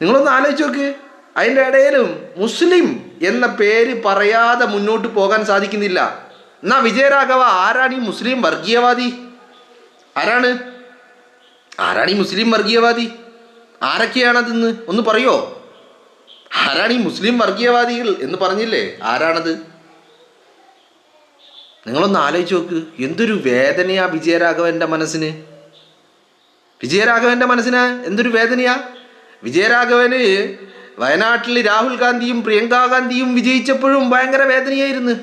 നിങ്ങളൊന്ന് ആലോചിച്ച് നോക്ക്. അതിൻ്റെ ഇടയിലും മുസ്ലിം എന്ന പേര് പറയാതെ മുന്നോട്ട് പോകാൻ സാധിക്കുന്നില്ല. എന്നാ വിജയരാഘവ, ആരാണ് ഈ മുസ്ലിം വർഗീയവാദി? ആരാണ് ഈ മുസ്ലിം വർഗീയവാദി? ആരൊക്കെയാണതെന്ന് ഒന്ന് പറയോ? ആരാണ് ഈ മുസ്ലിം വർഗീയവാദികൾ എന്ന് പറഞ്ഞില്ലേ? ആരാണത്? നിങ്ങളൊന്ന് ആലോചിച്ച് നോക്ക്. എന്തൊരു വേദനയാ വിജയരാഘവൻ്റെ മനസ്സിന്. എന്തൊരു വേദനയാ. വിജയരാഘവന് വയനാട്ടിൽ രാഹുൽ ഗാന്ധിയും പ്രിയങ്ക ഗാന്ധിയും വിജയിച്ചപ്പോഴും ഭയങ്കര വേദനയായിരുന്നു.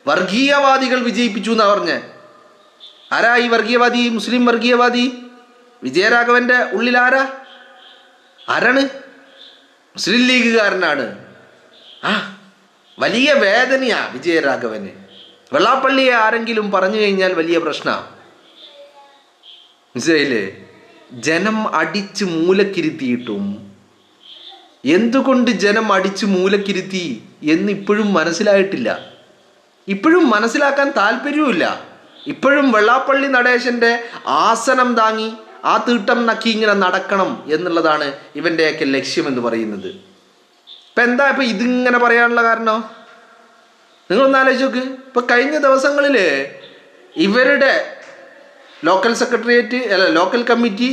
വർഗീയവാദികൾ വിജയിപ്പിച്ചു എന്നാ പറഞ്ഞേ. ആരാ ഈ വർഗീയവാദി? മുസ്ലിം വർഗീയവാദി വിജയരാഘവൻ്റെ ഉള്ളിൽ ആരാണ്? മുസ്ലിം ലീഗുകാരനാണ്. വലിയ വേദനയാ വിജയരാഘവന്. വെള്ളാപ്പള്ളിയെ ആരെങ്കിലും പറഞ്ഞു കഴിഞ്ഞാൽ വലിയ പ്രശ്നമാണ്. മനസ്സിലായില്ലേ? ജനം അടിച്ച് മൂലക്കിരുത്തിയിട്ടും എന്തുകൊണ്ട് ജനം അടിച്ച് മൂലക്കിരുത്തി എന്ന് ഇപ്പോഴും മനസ്സിലായിട്ടില്ല. ഇപ്പോഴും മനസ്സിലാക്കാൻ താല്പര്യവുമില്ല. ഇപ്പോഴും വെള്ളാപ്പള്ളി നടേശൻ്റെ ആസനം താങ്ങി ആ തീട്ടം നക്കി ഇങ്ങനെ നടക്കണം എന്നുള്ളതാണ് ഇവൻ്റെയൊക്കെ ലക്ഷ്യമെന്ന് പറയുന്നത്. ഇപ്പം എന്താ ഇപ്പം ഇതിങ്ങനെ പറയാനുള്ള കാരണം? നിങ്ങളൊന്ന് ആലോചിച്ച് നോക്ക്. ഇപ്പം കഴിഞ്ഞ ദിവസങ്ങളിൽ ഇവരുടെ local committee,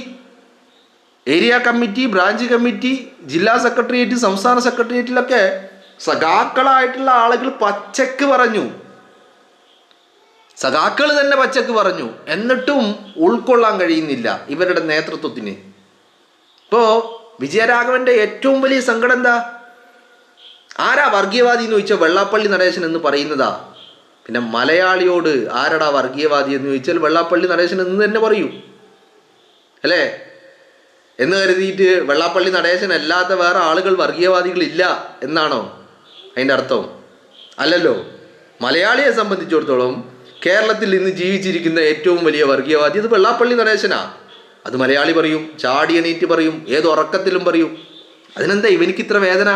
area committee, branch committee, ജില്ലാ സെക്രട്ടേറിയറ്റ്, സംസ്ഥാന സെക്രട്ടേറിയറ്റിലൊക്കെ സഖാക്കളായിട്ടുള്ള ആളുകൾ പച്ചക്ക് പറഞ്ഞു. സഖാക്കൾ തന്നെ പച്ചക്ക് പറഞ്ഞു. എന്നിട്ടും ഉൾക്കൊള്ളാൻ കഴിയുന്നില്ല ഇവരുടെ നേതൃത്വത്തിന്. ഇപ്പോൾ വിജയരാഘവൻ്റെ ഏറ്റവും വലിയ സങ്കടം എന്താ? ആരാ വർഗീയവാദി എന്ന് ചോദിച്ചാൽ വെള്ളാപ്പള്ളി നടേശൻ എന്ന് പറയുന്നതാ. പിന്നെ മലയാളിയോട് ആരടാ വർഗീയവാദി എന്ന് ചോദിച്ചാൽ വെള്ളാപ്പള്ളി നടേശൻ എന്ന് തന്നെ പറയൂ, അല്ലേ? എന്ന് കരുതിയിട്ട് വെള്ളാപ്പള്ളി നടേശൻ അല്ലാത്ത വേറെ ആളുകൾ വർഗീയവാദികളില്ല എന്നാണോ അതിൻ്റെ അർത്ഥം? അല്ലല്ലോ. മലയാളിയെ സംബന്ധിച്ചിടത്തോളം കേരളത്തിൽ ഇന്ന് ജീവിച്ചിരിക്കുന്ന ഏറ്റവും വലിയ വർഗീയവാദി അത് വെള്ളാപ്പള്ളി നടേശനാ. അത് മലയാളി പറയും, ചാടി എണീറ്റ് പറയും, ഏത് ഉറക്കത്തിലും പറയും. അതിനെന്താ ഇവനിക്ക് ഇത്ര വേദന?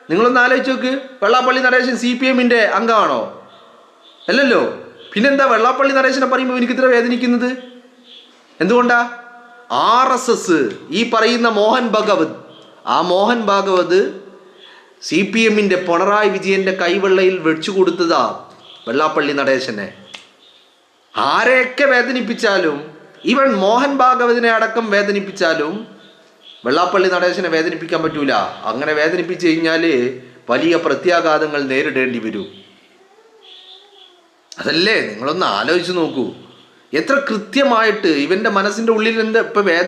നിങ്ങളൊന്ന് ആലോചിച്ച് നോക്ക്. വെള്ളാപ്പള്ളി നടേശൻ CPM-ൻ്റെ അംഗമാണോ? അല്ലല്ലോ. പിന്നെന്താ വെള്ളാപ്പള്ളി നടേശനെ പറയുമ്പോൾ എനിക്ക് ഇത്ര വേദനിക്കുന്നത്? എന്തുകൊണ്ടാ? RSS ഈ പറയുന്ന മോഹൻ ഭാഗവത് CPM-ൻ്റെ പിണറായി വിജയൻ്റെ കൈവെള്ളയിൽ വെച്ചു കൊടുത്തതാ വെള്ളാപ്പള്ളി നടേശനെ. ആരെയൊക്കെ വേദനിപ്പിച്ചാലും, ഇവൻ മോഹൻ ഭാഗവതിനെ അടക്കം വേദനിപ്പിച്ചാലും വെള്ളാപ്പള്ളി നടേശനെ വേദനിപ്പിക്കാൻ പറ്റൂല. അങ്ങനെ വേദനിപ്പിച്ചു കഴിഞ്ഞാൽ വലിയ പ്രത്യാഘാതങ്ങൾ നേരിടേണ്ടി വരും. അതല്ലേ? നിങ്ങളൊന്ന് ആലോചിച്ച് നോക്കൂ. എത്ര കൃത്യമായിട്ട് ഇവൻ്റെ മനസ്സിൻ്റെ ഉള്ളിൽ എന്താ ഇപ്പം